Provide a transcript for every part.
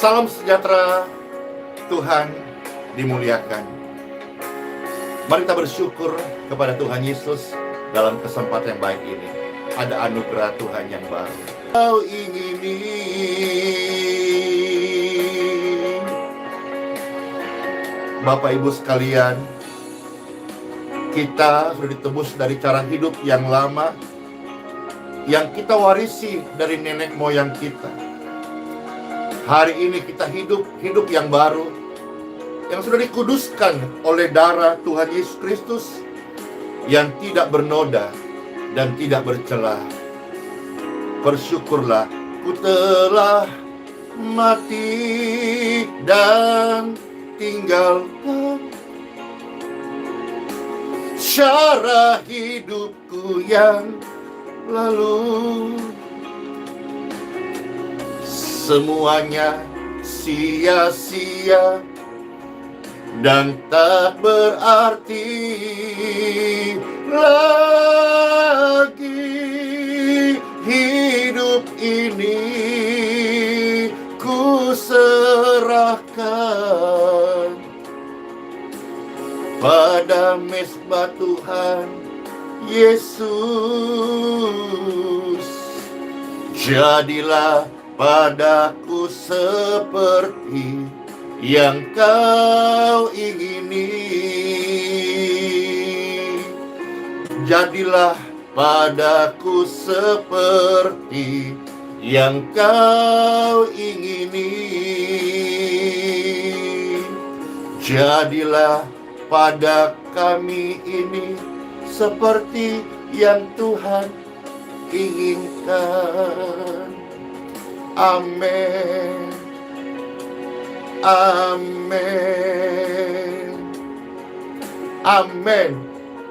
Salam sejahtera, Tuhan dimuliakan. Mari kita bersyukur kepada Tuhan Yesus dalam kesempatan yang baik ini. Ada anugerah Tuhan yang baru. Kau ingini Bapak Ibu sekalian, kita sudah ditebus dari cara hidup yang lama yang kita warisi dari nenek moyang kita. Hari ini kita hidup yang baru, yang sudah dikuduskan oleh darah Tuhan Yesus Kristus, yang tidak bernoda dan tidak bercela. Bersyukurlah, ku telah mati dan tinggalkan cara hidupku yang lalu. Semuanya sia-sia dan tak berarti lagi. Hidup ini ku serahkan pada mezbah Tuhan Yesus. Jadilah padaku seperti yang kau ingini. Jadilah padaku seperti yang kau ingini. Jadilah pada kami ini seperti yang Tuhan inginkan. Amin. Amin. Amin.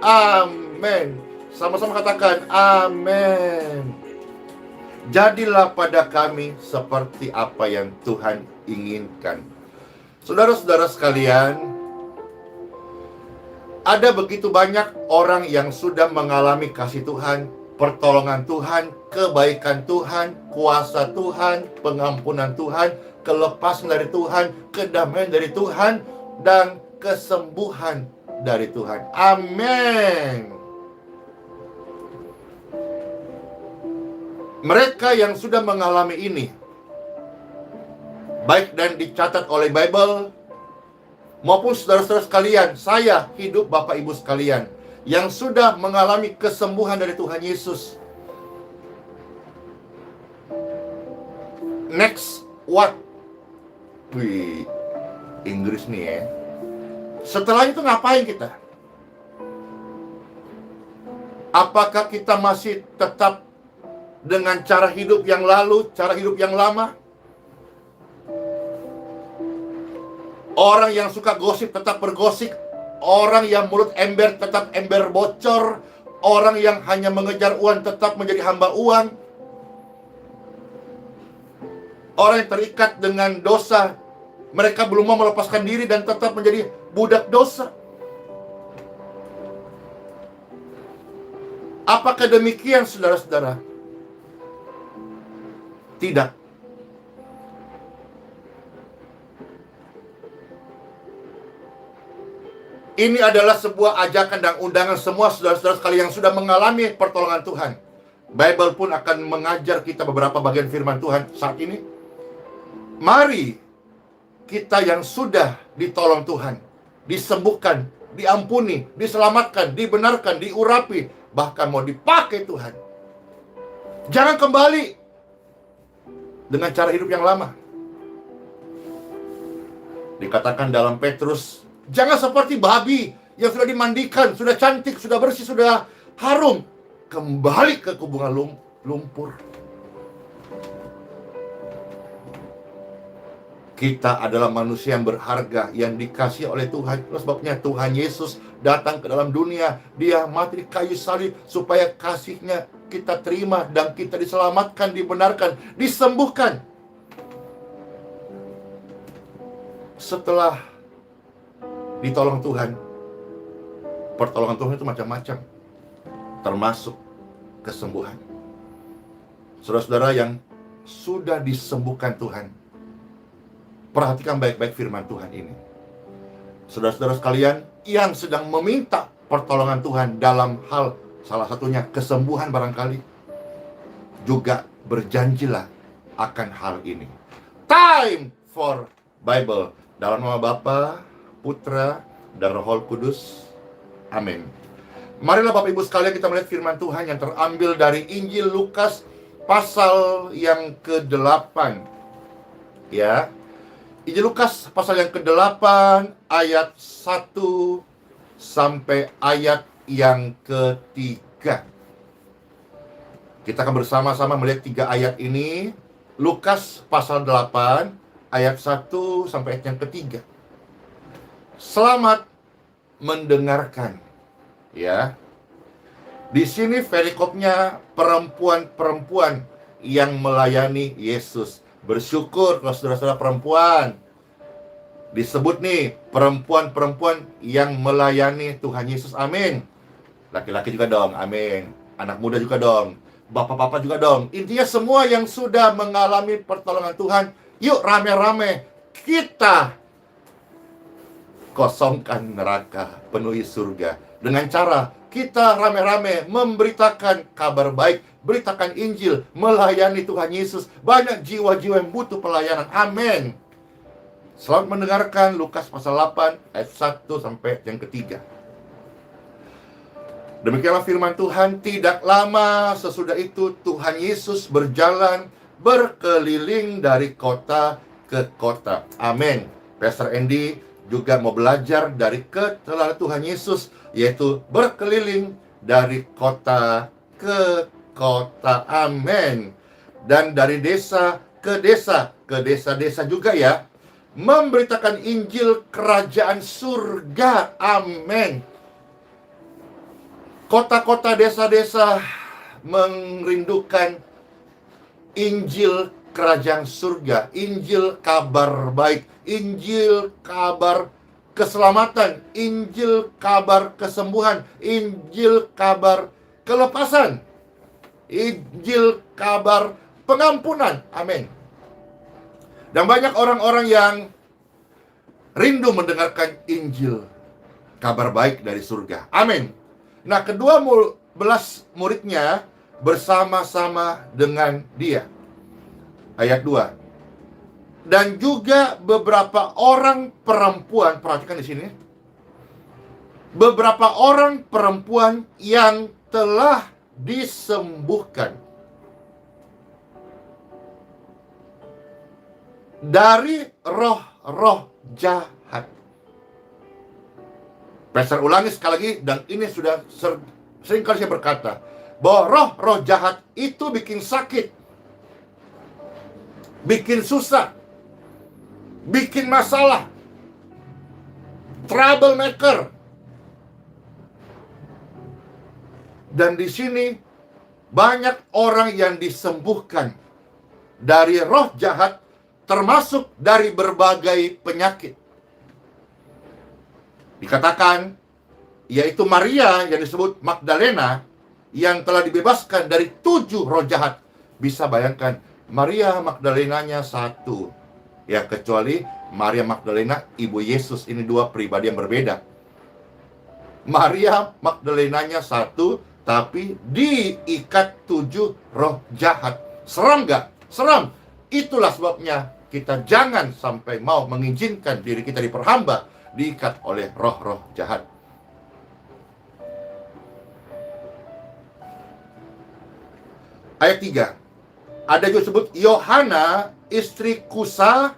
Amin. Sama-sama katakan amin. Jadilah pada kami seperti apa yang Tuhan inginkan. Saudara-saudara sekalian, ada begitu banyak orang yang sudah mengalami kasih Tuhan, pertolongan Tuhan, kebaikan Tuhan, kuasa Tuhan, pengampunan Tuhan, kelepasan dari Tuhan, kedamaian dari Tuhan, dan kesembuhan dari Tuhan. Amin. Mereka yang sudah mengalami ini, baik dan dicatat oleh Bible, maupun saudara-saudara sekalian, saya hidup Bapak Ibu sekalian, yang sudah mengalami kesembuhan dari Tuhan Yesus. Next, what? Wih, Inggris nih ya. Setelah itu ngapain kita? Apakah kita masih tetap dengan cara hidup yang lalu, cara hidup yang lama? Orang yang suka gosip tetap bergosip. Orang yang mulut ember tetap ember bocor. Orang yang hanya mengejar uang tetap menjadi hamba uang. Orang yang terikat dengan dosa, mereka belum mau melepaskan diri dan tetap menjadi budak dosa. Apakah demikian, saudara-saudara? Tidak. Ini adalah sebuah ajakan dan undangan semua saudara-saudara sekalian yang sudah mengalami pertolongan Tuhan. Bible pun akan mengajar kita beberapa bagian firman Tuhan saat ini. Mari kita yang sudah ditolong Tuhan, disembuhkan, diampuni, diselamatkan, dibenarkan, diurapi, bahkan mau dipakai Tuhan, jangan kembali dengan cara hidup yang lama. Dikatakan dalam Petrus, jangan seperti babi yang sudah dimandikan, sudah cantik, sudah bersih, sudah harum, kembali ke kubungan lumpur. Kita adalah manusia yang berharga, yang dikasihi oleh Tuhan. Itulah sebabnya Tuhan Yesus datang ke dalam dunia. Dia mati di kayu salib supaya kasih-Nya kita terima dan kita diselamatkan, dibenarkan, disembuhkan. Setelah ditolong Tuhan, pertolongan Tuhan itu macam-macam, termasuk kesembuhan. Saudara-saudara yang sudah disembuhkan Tuhan, Perhatikan baik-baik firman Tuhan ini. Saudara-saudara sekalian yang sedang meminta pertolongan Tuhan dalam hal salah satunya kesembuhan barangkali, juga berjanjilah akan hal ini. Time for Bible. Dalam nama Bapa, Putra, dan Roh Kudus. Amin. Marilah Bapak Ibu sekalian kita melihat firman Tuhan yang terambil dari Injil Lukas pasal yang ke-8. Ya. Injil Lukas pasal yang ke-8 ayat 1 sampai ayat yang ke-3. Kita akan bersama-sama melihat 3 ayat ini. Lukas pasal 8 ayat 1 sampai ayat yang ke-3. Selamat mendengarkan. Ya. Di sini perikopnya perempuan-perempuan yang melayani Yesus. Bersyukur kalau saudara-saudara perempuan. Disebut nih, perempuan-perempuan yang melayani Tuhan Yesus. Amin. Laki-laki juga dong, amin. Anak muda juga dong. Bapak-bapak juga dong. Intinya semua yang sudah mengalami pertolongan Tuhan, yuk rame-rame kita kosongkan neraka, penuhi surga. Dengan cara kita rame-rame memberitakan kabar baik, beritakan Injil, melayani Tuhan Yesus. Banyak jiwa-jiwa yang butuh pelayanan. Amin. Selamat mendengarkan Lukas pasal 8 ayat 1 sampai yang ke-3. Demikianlah firman Tuhan. Tidak lama sesudah itu Tuhan Yesus berjalan berkeliling dari kota ke kota. Amin. Pastor Andy juga mau belajar dari keteladan Tuhan Yesus, yaitu berkeliling dari kota ke kota. Amin. Dan dari desa ke desa juga ya, memberitakan Injil kerajaan surga. Amin. Kota-kota, desa-desa merindukan Injil kerajaan surga, Injil kabar baik, Injil kabar keselamatan, Injil kabar kesembuhan, Injil kabar kelepasan, Injil kabar pengampunan. Amin. Dan banyak orang-orang yang rindu mendengarkan Injil kabar baik dari surga. Amin. Nah, kedua belas muridnya bersama-sama dengan dia. Ayat 2. Dan juga beberapa orang perempuan, perhatikan di sini. Beberapa orang perempuan yang telah disembuhkan dari roh-roh jahat. Pastor ulangi sekali lagi, dan ini sudah sering kali saya berkata, bahwa roh-roh jahat itu bikin sakit, bikin susah, bikin masalah, troublemaker. Dan di sini banyak orang yang disembuhkan dari roh jahat, termasuk dari berbagai penyakit. Dikatakan, yaitu Maria yang disebut Magdalena, yang telah dibebaskan dari 7 roh jahat. Bisa bayangkan, Maria Magdalenanya 1. Ya, kecuali Maria Magdalena, ibu Yesus. Ini 2 pribadi yang berbeda. Maria Magdalenanya 1, tapi diikat 7 roh jahat. Seram gak? Seram. Itulah sebabnya kita jangan sampai mau mengizinkan diri kita diperhamba, diikat oleh roh-roh jahat. Ayat 3. Ada juga disebut Yohana, istri Kusa,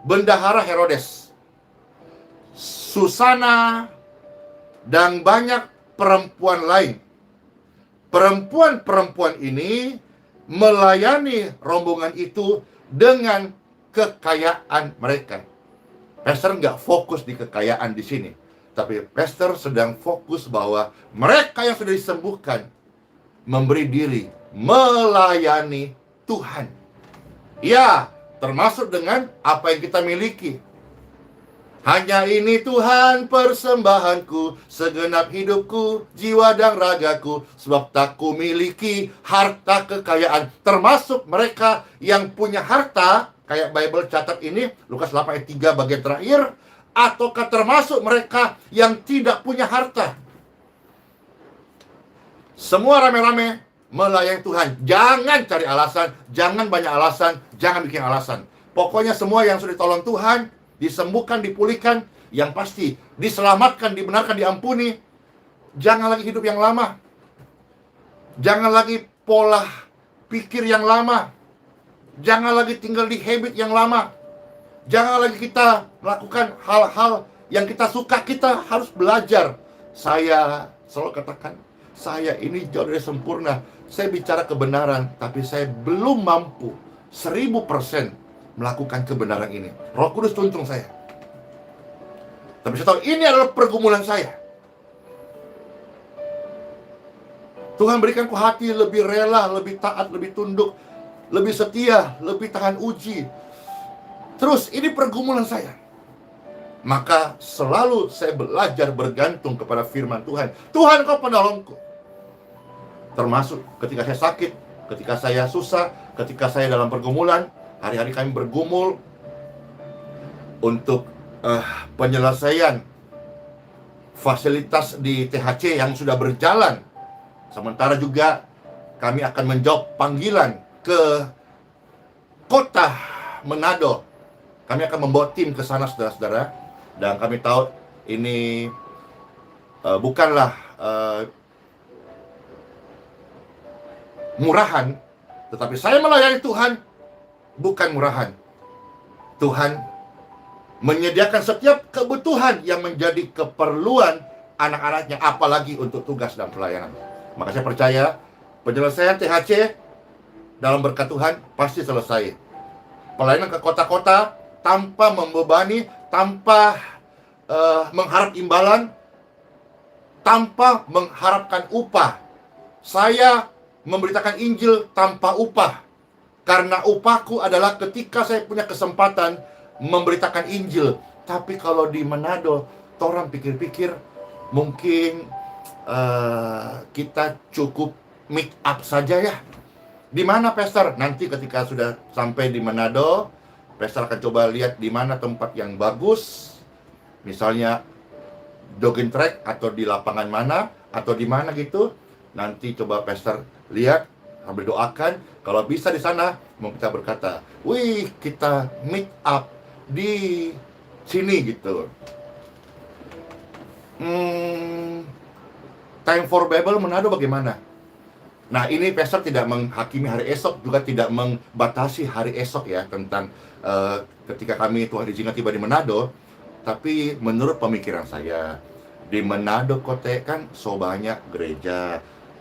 bendahara Herodes, Susana, dan banyak perempuan lain. Perempuan-perempuan ini melayani rombongan itu dengan kekayaan mereka. Pastor nggak fokus di kekayaan di sini, tapi pastor sedang fokus bahwa mereka yang sudah disembuhkan memberi diri melayani Tuhan. Ya, termasuk dengan apa yang kita miliki. Hanya ini Tuhan persembahanku, segenap hidupku, jiwa dan ragaku, sebab tak ku miliki harta kekayaan. Termasuk mereka yang punya harta, kayak Bible catat ini, Lukas 8 ayat 3 bagian terakhir, ataukah termasuk mereka yang tidak punya harta? Semua rame-rame melayani Tuhan. Jangan cari alasan, jangan banyak alasan, jangan bikin alasan. Pokoknya semua yang sudah ditolong Tuhan, disembuhkan, dipulihkan, yang pasti diselamatkan, dibenarkan, diampuni. Jangan lagi hidup yang lama. Jangan lagi pola pikir yang lama. Jangan lagi tinggal di habit yang lama. Jangan lagi kita melakukan hal-hal yang kita suka. Kita harus belajar. Saya selalu katakan, saya ini jauh dari sempurna. Saya bicara kebenaran, tapi saya belum mampu 1000% melakukan kebenaran ini. Roh Kudus tuntun saya. Tapi saya tahu ini adalah pergumulan saya. Tuhan berikanku hati lebih rela, lebih taat, lebih tunduk, lebih setia, lebih tahan uji. Terus ini pergumulan saya. Maka selalu saya belajar bergantung kepada firman Tuhan. Tuhan, Kau penolongku. Termasuk ketika saya sakit, ketika saya susah, ketika saya dalam pergumulan. Hari-hari kami bergumul untuk penyelesaian fasilitas di THC yang sudah berjalan. Sementara juga kami akan menjawab panggilan ke kota Manado. Kami akan membawa tim ke sana, saudara-saudara. Dan kami tahu ini bukanlah murahan. Tetapi saya melayani Tuhan bukan murahan. Tuhan menyediakan setiap kebutuhan yang menjadi keperluan anak-anaknya, apalagi untuk tugas dan pelayanan. Maka saya percaya penyelesaian THC dalam berkat Tuhan pasti selesai. Pelayanan ke kota-kota tanpa membebani, tanpa mengharap imbalan, tanpa mengharapkan upah. Saya memberitakan Injil tanpa upah. Karena upahku adalah ketika saya punya kesempatan memberitakan Injil. Tapi kalau di Manado, orang pikir-pikir mungkin kita cukup make up saja ya. Di mana, Pastor? Nanti ketika sudah sampai di Manado, Pastor akan coba lihat di mana tempat yang bagus. Misalnya jogging track atau di lapangan mana atau di mana gitu. Nanti coba Pastor lihat, sambil doakan. Kalau bisa di sana, mau kita berkata, wih, kita make up di sini gitu. Time for Bible Manado bagaimana? Nah, ini Pastor tidak menghakimi hari esok, juga tidak membatasi hari esok ya, tentang ketika kami Tuhan izinkan tiba di Manado. Tapi menurut pemikiran saya, di Manado kota kan so banyak gereja,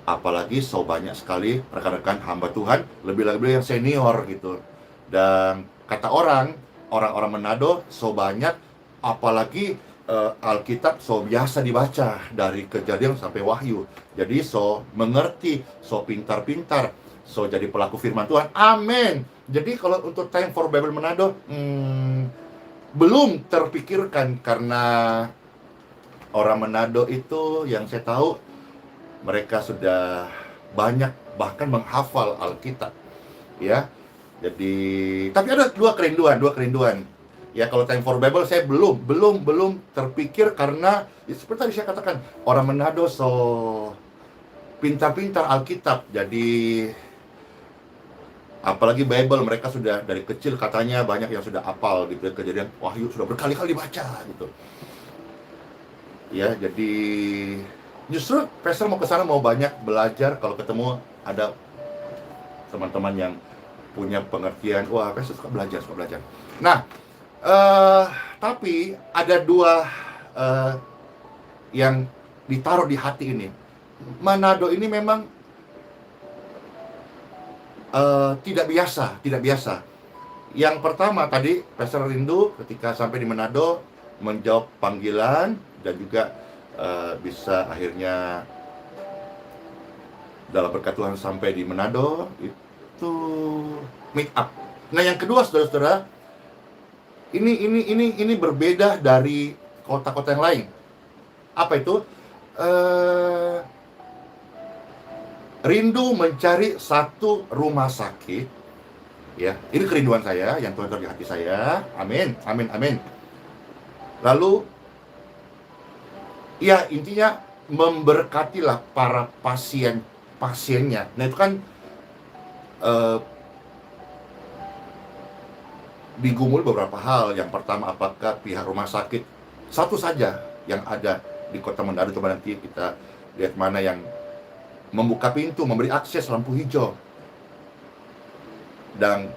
apalagi so banyak sekali rekan-rekan hamba Tuhan, lebih-lebih yang senior gitu. Dan kata orang-orang Manado so banyak, apalagi Alkitab so biasa dibaca dari Kejadian sampai Wahyu. Jadi so mengerti, so pintar-pintar, so jadi pelaku firman Tuhan. Amin. Jadi kalau untuk Time for Bible Manado belum terpikirkan, karena orang Manado itu yang saya tahu mereka sudah banyak bahkan menghafal Alkitab. Ya. Jadi tapi ada dua kerinduan. Ya, kalau Time for Bible saya belum terpikir, karena ya, seperti tadi saya katakan, orang Manado so pintar-pintar Alkitab. Jadi apalagi Bible mereka sudah dari kecil katanya banyak yang sudah hafal gitu. Kejadian Wahyu sudah berkali-kali baca gitu. Ya, jadi justru Pastor mau ke sana, mau banyak belajar. Kalau ketemu ada teman-teman yang punya pengertian, wah Pastor suka belajar. Nah, tapi ada dua yang ditaruh di hati ini. Manado ini memang tidak biasa. Yang pertama tadi, Pastor rindu ketika sampai di Manado menjawab panggilan dan juga bisa akhirnya dalam berkat Tuhan sampai di Manado itu meet up. Nah, yang kedua, saudara-saudara, ini berbeda dari kota-kota yang lain. Apa itu? Rindu mencari satu rumah sakit Ya, ini kerinduan saya yang Tuhan taruh di hati saya. Amin, amin, amin. Lalu, ya intinya memberkatilah para pasiennya. Nah itu kan digumul beberapa hal. Yang pertama, apakah pihak rumah sakit satu saja yang ada di Kota Manado, coba nanti kita lihat mana yang membuka pintu, memberi akses lampu hijau. Dan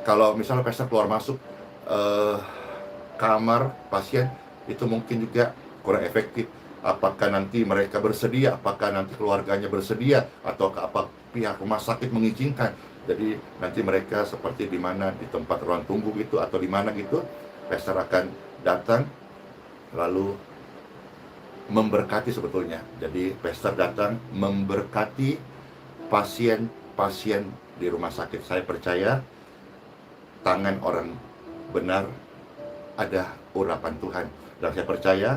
kalau misalnya pasien keluar masuk kamar pasien, itu mungkin juga kurang efektif. Apakah nanti mereka bersedia, apakah nanti keluarganya bersedia, atau apa pihak rumah sakit mengizinkan. Jadi nanti mereka seperti di mana, di tempat ruang tunggu gitu, atau di mana gitu, pastor akan datang lalu memberkati sebetulnya. Jadi pastor datang memberkati pasien-pasien di rumah sakit. Saya percaya tangan orang benar ada urapan Tuhan. Dan saya percaya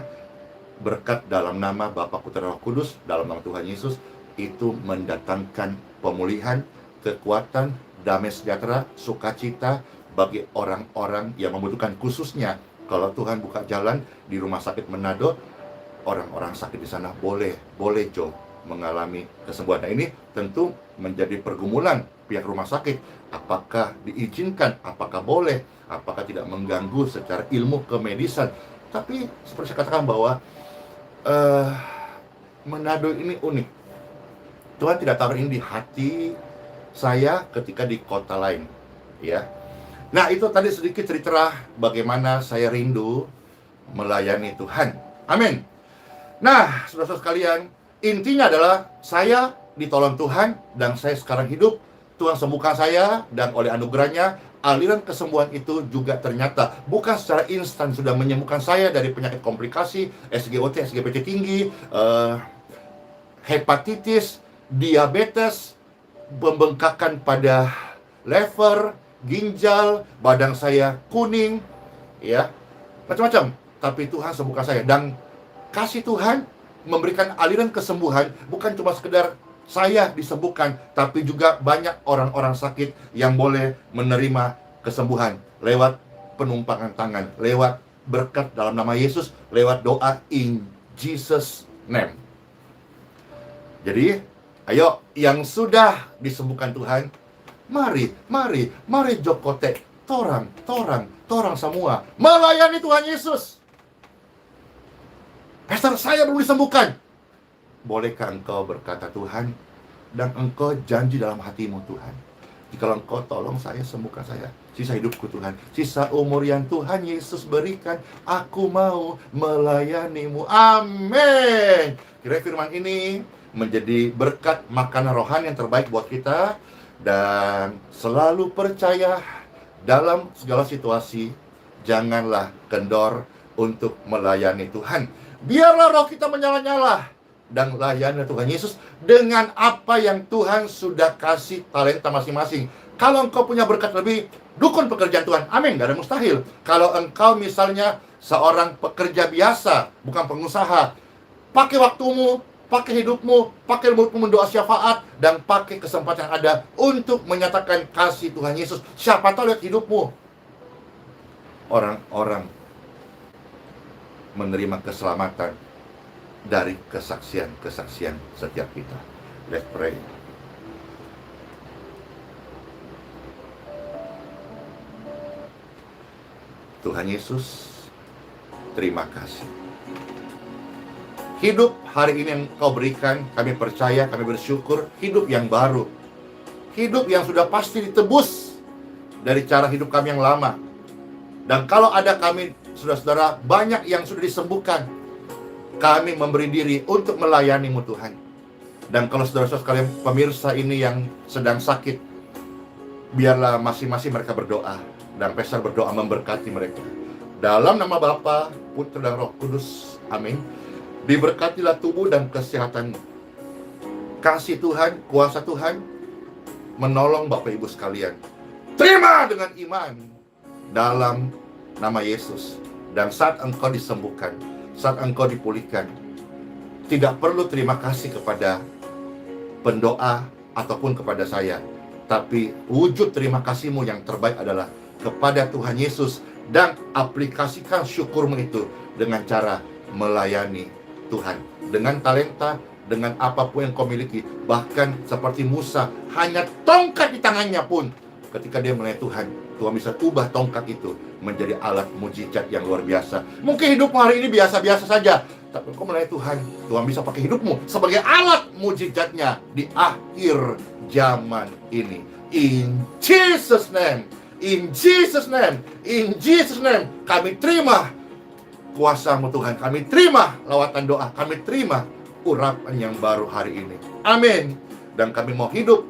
berkat dalam nama Bapa, Putra, Roh Kudus, dalam nama Tuhan Yesus, itu mendatangkan pemulihan, kekuatan, damai sejahtera, sukacita bagi orang-orang yang membutuhkan. Khususnya kalau Tuhan buka jalan di rumah sakit Manado, orang-orang sakit di sana boleh Jo mengalami kesembuhan. Nah ini tentu menjadi pergumulan pihak rumah sakit. Apakah diizinkan, apakah boleh, apakah tidak mengganggu secara ilmu kemedisan. Tapi seperti saya katakan bahwa Manado ini unik. Tuhan tidak taruh ini di hati saya ketika di kota lain, ya. Nah itu tadi sedikit cerita bagaimana saya rindu melayani Tuhan. Amin. Nah, saudara-saudara sekalian, intinya adalah saya ditolong Tuhan dan saya sekarang hidup. Tuhan sembuhkan saya dan oleh anugerahnya aliran kesembuhan itu juga ternyata bukan secara instan sudah menyembuhkan saya dari penyakit komplikasi, SGOT, SGPT tinggi, hepatitis, diabetes, pembengkakan pada lever, ginjal, badan saya kuning, ya, macam-macam. Tapi Tuhan sembuhkan saya, dan kasih Tuhan memberikan aliran kesembuhan bukan cuma sekedar saya disembuhkan, tapi juga banyak orang-orang sakit yang boleh menerima kesembuhan lewat penumpangan tangan, lewat berkat dalam nama Yesus, lewat doa in Jesus name. Jadi ayo yang sudah disembuhkan Tuhan, mari Jokote, torang semua melayani Tuhan Yesus. Pastor, saya belum disembuhkan. Bolehkah engkau berkata Tuhan, dan engkau janji dalam hatimu Tuhan, jikalau engkau tolong saya, sembuhkan saya, sisa hidupku Tuhan, sisa umur yang Tuhan Yesus berikan, aku mau melayanimu. Amin. Kiranya firman ini menjadi berkat makanan rohani yang terbaik buat kita. Dan selalu percaya dalam segala situasi, janganlah kendor untuk melayani Tuhan. Biarlah roh kita menyala-nyala dan layani Tuhan Yesus dengan apa yang Tuhan sudah kasih talenta masing-masing. Kalau engkau punya berkat lebih, dukun pekerjaan Tuhan. Amin, gak ada mustahil. Kalau engkau misalnya seorang pekerja biasa, bukan pengusaha, pakai waktumu, pakai hidupmu, pakai mulutmu mendoa syafaat, dan pakai kesempatan yang ada untuk menyatakan kasih Tuhan Yesus. Siapa tahu lihat hidupmu, orang-orang menerima keselamatan dari kesaksian-kesaksian setiap kita. Let's pray. Tuhan Yesus, terima kasih. Hidup hari ini yang Kau berikan, kami percaya, kami bersyukur, hidup yang baru. Hidup yang sudah pasti ditebus dari cara hidup kami yang lama. Dan kalau ada kami, saudara-saudara, banyak yang sudah disembuhkan, kami memberi diri untuk melayani-Mu Tuhan. Dan kalau saudara-saudara sekalian pemirsa ini yang sedang sakit, biarlah masing-masing mereka berdoa, dan Pastor berdoa memberkati mereka. Dalam nama Bapa, Putra, dan Roh Kudus. Amin. Diberkatilah tubuh dan kesehatan. Kasih Tuhan, kuasa Tuhan menolong Bapak Ibu sekalian. Terima dengan iman dalam nama Yesus. Dan saat engkau disembuhkan, saat engkau dipulihkan, tidak perlu terima kasih kepada pendoa ataupun kepada saya, Tapi wujud terima kasihmu yang terbaik adalah kepada Tuhan Yesus, dan aplikasikan syukurmu itu dengan cara melayani Tuhan. Dengan talenta, dengan apapun yang kau miliki. Bahkan seperti Musa, hanya tongkat di tangannya pun, ketika dia melayani Tuhan, Tuhan bisa ubah tongkat itu menjadi alat mujizat yang luar biasa. Mungkin hidupmu hari ini biasa-biasa saja, tapi kau melayani Tuhan, Tuhan bisa pakai hidupmu sebagai alat mujizatnya di akhir zaman ini. In Jesus name, in Jesus name, in Jesus name, kami terima kuasa-Mu Tuhan. Kami terima lawatan doa, kami terima urapan yang baru hari ini. Amin. Dan kami mau hidup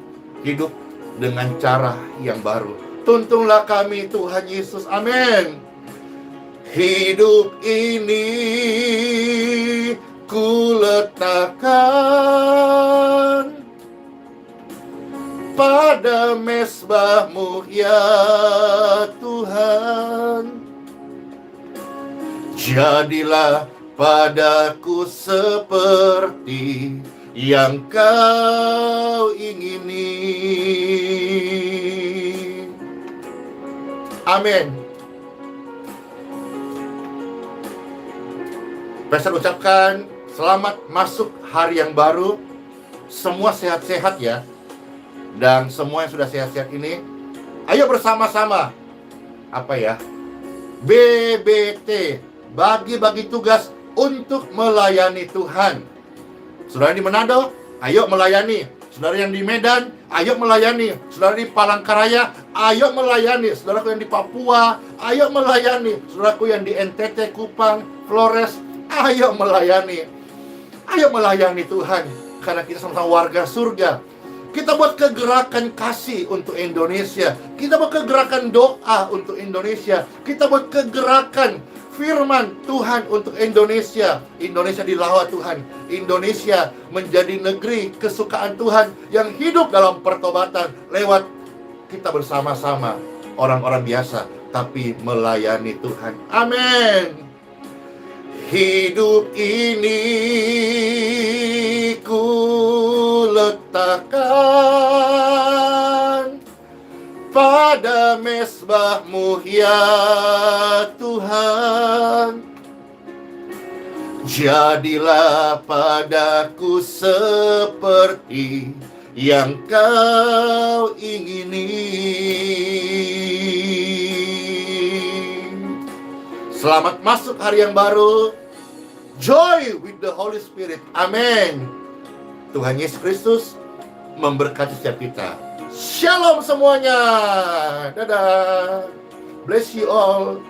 dengan cara yang baru. Tuntunlah kami Tuhan Yesus. Amin. Hidup ini ku letakkan pada mezbah-Mu ya Tuhan. Jadilah padaku seperti yang Kau ingini. Amin. Pastor ucapkan selamat masuk hari yang baru. Semua sehat-sehat ya. Dan semua yang sudah sehat-sehat ini, ayo bersama-sama BBT, bagi-bagi tugas untuk melayani Tuhan. Saudara di Manado, ayo melayani. Saudara yang di Medan, ayo melayani. Saudara di Palangkaraya, ayo melayani. Saudaraku yang di Papua, ayo melayani. Saudaraku yang di NTT, Kupang, Flores, ayo melayani. Ayo melayani Tuhan, karena kita sama-sama warga surga. Kita buat kegerakan kasih untuk Indonesia. Kita buat kegerakan doa untuk Indonesia. Kita buat kegerakan firman Tuhan untuk Indonesia. Indonesia dilawat Tuhan. Indonesia menjadi negeri kesukaan Tuhan yang hidup dalam pertobatan lewat kita bersama-sama, orang-orang biasa, tapi melayani Tuhan. Amin. Hidup ini ku letakkan pada mezbah-Mu ya Tuhan. Jadilah padaku seperti yang Kau ingini. Selamat masuk hari yang baru. Joy with the Holy Spirit. Amin. Tuhan Yesus Kristus memberkati setiap kita. Shalom semuanya. Dadah. Bless you all.